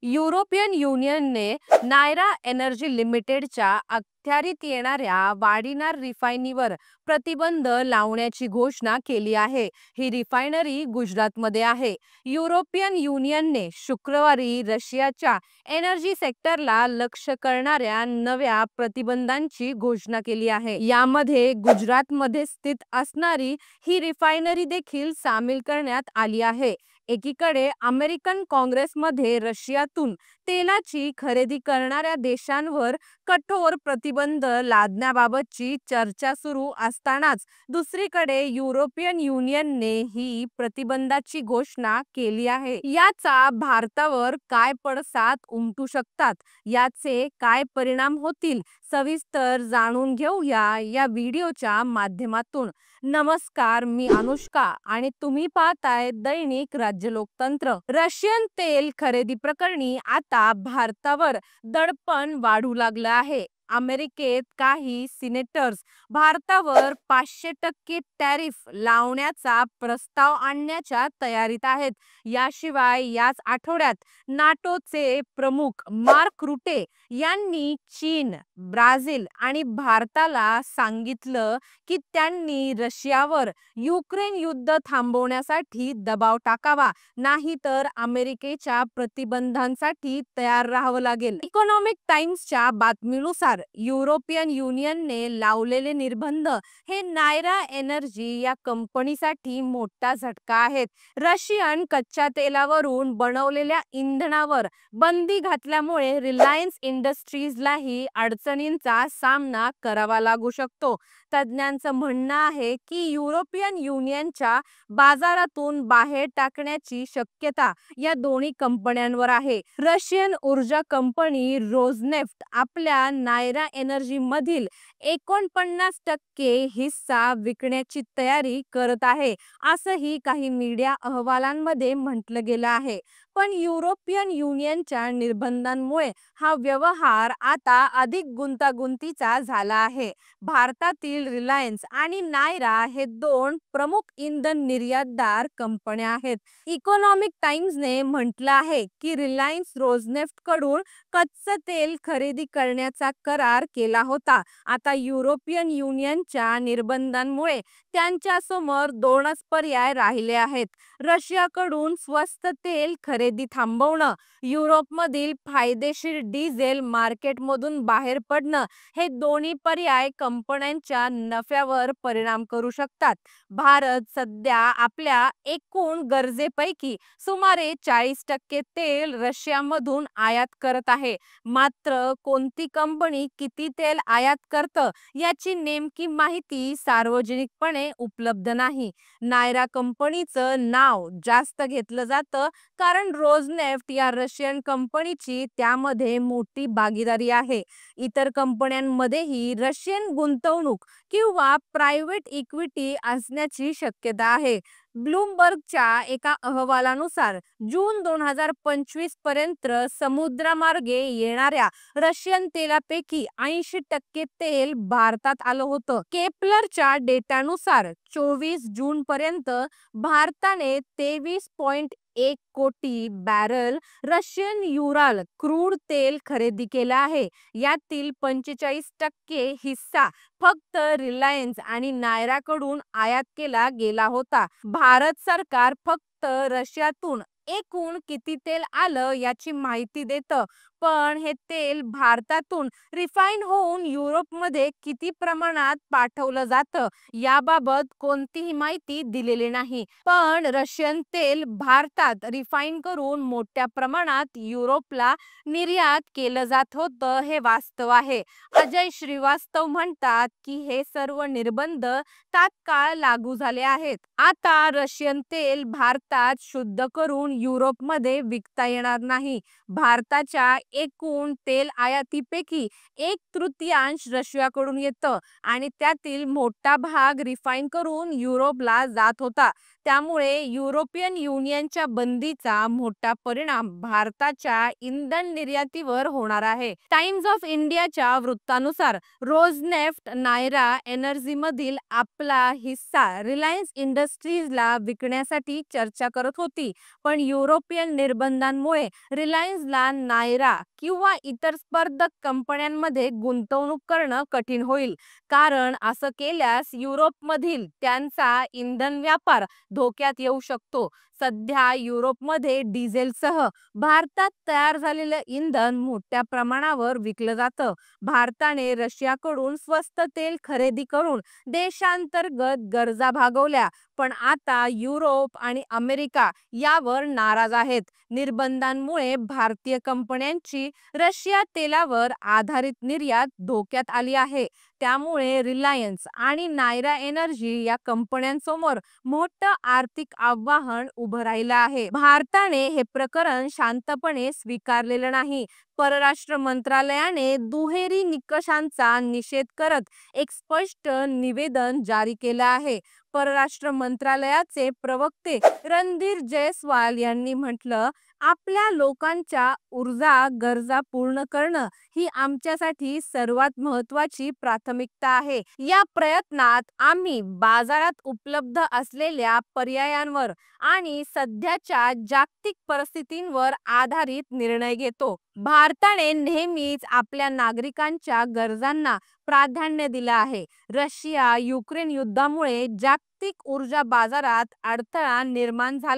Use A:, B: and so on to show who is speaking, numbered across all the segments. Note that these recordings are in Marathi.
A: युरोपियन युनियनने नायरा एनर्जी लिमिटेडच्या अखत्यारीत येणाऱ्या वाडिनार रिफायनरीवर प्रतिबंध लावण्याची घोषणा केली आहे। ही रिफायनरी गुजरातमध्ये आहे। युरोपियन युनियनने शुक्रवारी रशियाच्या एनर्जी सेक्टरला लक्ष्य करणाऱ्या नव्या प्रतिबंधांची घोषणा केली आहे। यामध्ये गुजरातमध्ये स्थित असणारी ही रिफायनरी देखील सामील करण्यात आली आहे। एकीकडे अमेरिकन काँग्रेसमध्ये रशियातून तेलाची खरेदी करणाऱ्या देशांवर कठोर प्रतिबंध लादण्याबाबतची चर्चा सुरू असतानाच दुसरीकडे युरोपियन युनियनने ही प्रतिबंधाची घोषणा केली आहे। याचा भारतावर काय पडसाद उमटू शकतात, याचे काय परिणाम होतील, सविस्तर जाणून घेऊया या व्हिडिओच्या माध्यमातून। नमस्कार, मी अनुष्का आणि तुम्ही पाहताय दैनिक राज्य लोकतंत्र। रशियन तेल खरेदी प्रकरणी आता भारतावर दडपण वाढू लागलं आहे। अमेरिकेत काही सिनेटर्स भारतावर 500% टॅरिफ लावण्याचा प्रस्ताव आणण्याच्या तयारीत आहेत। याशिवाय याच आठवड्यात नाटोचे प्रमुख मार्क रुटे यांनी चीन, ब्राझील आणि भारताला सांगितलं की त्यांनी रशियावर युक्रेन युद्ध थांबवण्यासाठी दबाव टाकावा, नाहीतर अमेरिकेच्या प्रतिबंधांसाठी तयार राहावं लागेल। इकॉनॉमिक टाइम्सच्या बातमीनुसार युरोपियन युनियनने लावलेले निर्बंध हे नायरा एनर्जी या कंपनीसाठी मोठा झटका आहेत। रशियन कच्च्या तेलावरून बनवलेल्या इंधनावर बंदी घातल्यामुळे रिलायन्स इंडस्ट्रीजलाही अडचणींचा सामना करावा लागू शकतो। तज्ज्ञांचं म्हणणं आहे की युरोपियन युनियनच्या बाजारातून बाहेर टाकण्याची शक्यता या दोन्ही कंपन्यांवर आहे। रशियन ऊर्जा कंपनी रोजनेफ्ट आपल्या नायरा एनर्जी मधील 49% हिस्सा विकण्याची तयारी करत आहे, असंही काही मीडिया अहवालांमध्ये म्हटलं गेलं आहे। पण युरोपियन युनियनच्या निर्बंधांमुळे हा व्यवहार आता अधिक गुंतागुंतीचा झाला आहे। भारतातील रिलायन्स आणि नायरा हे दोन प्रमुख इंधन निर्यातदार कंपन्या आहेत। इकॉनॉमिक टाइम्सने म्हटलं आहे की रिलायन्स रोजनेफ्ट कडून कच्चं तेल खरेदी करण्याचा करार केला होता। आता युरोपियन युनियनच्या निर्बंधांमुळे त्यांच्यासमोर दोनच पर्याय राहिले आहेत: रशियाकडून स्वस्त तेल खरेदी थांबवणं, युरोपमधील फायदेशीर डिझेल मार्केटमधून बाहेर पडणं। हे दोन्ही पर्याय कंपन्यांच्या नफ्यावर परिणाम करू शकतात। भारत सध्या आपल्या एकूण गरजेपैकी सुमारे 40% तेल रशियामधून आयात करत आहे। मात्र कोणती कंपनी किती तेल आयात करतं याची नेमकी माहिती सार्वजनिकपणे उपलब्ध नाही। नायरा कंपनीचं नाव जास्त घेतलं जातं कारण रोजनेफ्ट या रशियन कंपनीची त्यामध्ये मोठी भागीदारी आहे। इतर कंपन्यांमध्येही रशियन गुंतवणूक किंवा प्रायव्हेट इक्विटी असण्याची शक्यता आहे। ब्लूमबर्गच्या एका अहवालानुसार जून 2025 पर्यंत समुद्रामार्गे येणाऱ्या रशियन तेलापैकी 80% तेल भारतात आलं होतं। केपलरच्या डेटानुसार 24 जून पर्यंत भारताने 23.1 कोटी बॅरल रशियन युराल क्रूड तेल खरेदी केलं आहे। यातील 45% हिस्सा फक्त रिलायन्स आणि नायराकडून आयात केला गेला होता। भारत सरकार फक्त रशियातून एकूण किती तेल आलं याची माहिती देतं, पण हे तेल भारतातून रिफाईन होऊन युरोपमध्ये किती प्रमाणात पाठवलं जातं याबाबत कोणतीही माहिती दिलेली नाही। पण रशियन तेल भारतात रिफाईन करून मोठ्या प्रमाणात युरोपला निर्यात केलं जात होतं, हे वास्तव आहे। अजय श्रीवास्तव म्हणतात की हे सर्व निर्बंध तात्काळ लागू झाले आहेत। आता रशियन तेल भारतात शुद्ध करून युरोपमध्ये विकता येणार नाही। भारताच्या एकूण तेल आयातीपैकी 1/3 रशियाकडून येतं आणि त्यातील मोठा भाग रिफाईन करून युरोपला जात होता। त्यामुळे युरोपियन युनियनच्या बंदीचा मोठा परिणाम भारताच्या इंधन निर्यातीवर होणार आहे. टाइम्स ऑफ इंडियाच्या वृत्तानुसार रोजनेफ्ट नायरा एनर्जीमधील आपला हिस्सा रिलायन्स इंडस्ट्रीजला विकण्यासाठी चर्चा करत होती, पण युरोपियन निर्बंधांमुळे रिलायन्सला नायरा किंवा इतर स्पर्धक कंपन्यांमध्ये गुंतवणूक करणं कठीण होईल, कारण असं केल्यास युरोपमधील त्यांचा इंधन व्यापार धोक्यात येऊ शकतो. सध्या युरोपमध्ये डिझेलसह भारतात तयार झालेलं इंधन मोठ्या प्रमाणावर विकलं जातं. भारताने रशियाकडून स्वस्त तेल खरेदी करून देशांतर्गत गरजा भागवल्या, पण आता युरोप आणि अमेरिका यावर नाराज आहेत. निर्बंधांमुळे भारतीय कंपन्यांची रशिया तेलावर आधारित निर्यात धोक्यात आली आहे. त्यामुळे रिलायन्स आणि नायरा एनर्जी या कंपन्यांसमोर मोठं आर्थिक आव्हान उभं राहिलं आहे. भारताने हे प्रकरण शांतपणे स्वीकारलेलं नाही. परराष्ट्र मंत्रालयाने दुहेरी निकषांचा निषेध करत एक स्पष्ट निवेदन जारी केलं आहे. परराष्ट्र मंत्रालयाचे प्रवक्ते रणधीर जयस्वाल यांनी म्हटलं, आपल्या लोकांच्या ऊर्जा गरजा पूर्ण करणं ही आमच्यासाठी सर्वात महत्त्वाची प्राथमिकता आहे. या प्रयत्नात आम्ही बाजारात उपलब्ध असलेल्या पर्यायांवर आणि सध्याच्या जागतिक परिस्थितींवर आधारित निर्णय घेतो. भारताने नेहमीच आपल्या नागरिकांच्या गरजांना प्राधान्य दिलं आहे. रशिया युक्रेन युद्धामुळे जागतिक ऊर्जा बाजारात अडथळा निर्माण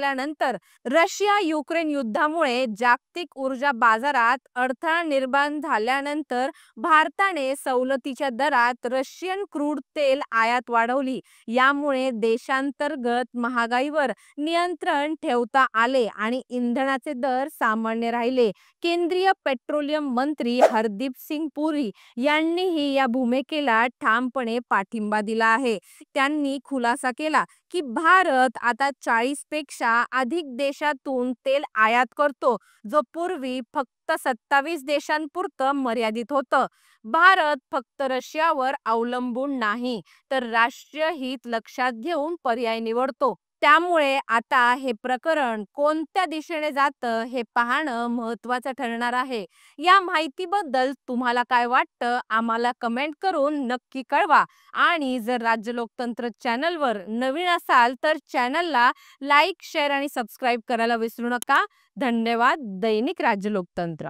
A: झाल्यानंतर भारताने सवलतीच्या दरात रशियन क्रूड तेल आयात वाढवली. यामुळे देशांतर्गत महागाईवर नियंत्रण ठेवता आले आणि इंधनाचे दर सामान्य राहिले. केंद्रीय पेट्रोलियम मंत्री हरदीप सिंग पुरी यांनीही या भूमिकेला ठामपणे पाठिंबा दिला आहे. त्यांनी खुलासा केला की भारत आता 40 पेक्षा अधिक देशातून तेल आयात करतो, जो पूर्वी फक्त 27 देशांपुरतं मर्यादित होतं. भारत फक्त रशियावर अवलंबून नाही, तर राष्ट्रीय हित लक्षात घेऊन पर्याय निवडतो. त्यामुळे आता हे प्रकरण कोणत्या दिशेने जातं हे पाहणं महत्त्वाचं ठरणार आहे. या माहितीबद्दल तुम्हाला काय वाटतं आम्हाला कमेंट करून नक्की कळवा. आणि जर राज्य लोकतंत्र चॅनलवर नवीन असाल तर चॅनलला लाईक, शेअर आणि सबस्क्राईब करायला विसरू नका. धन्यवाद. दैनिक राज्य लोकतंत्र.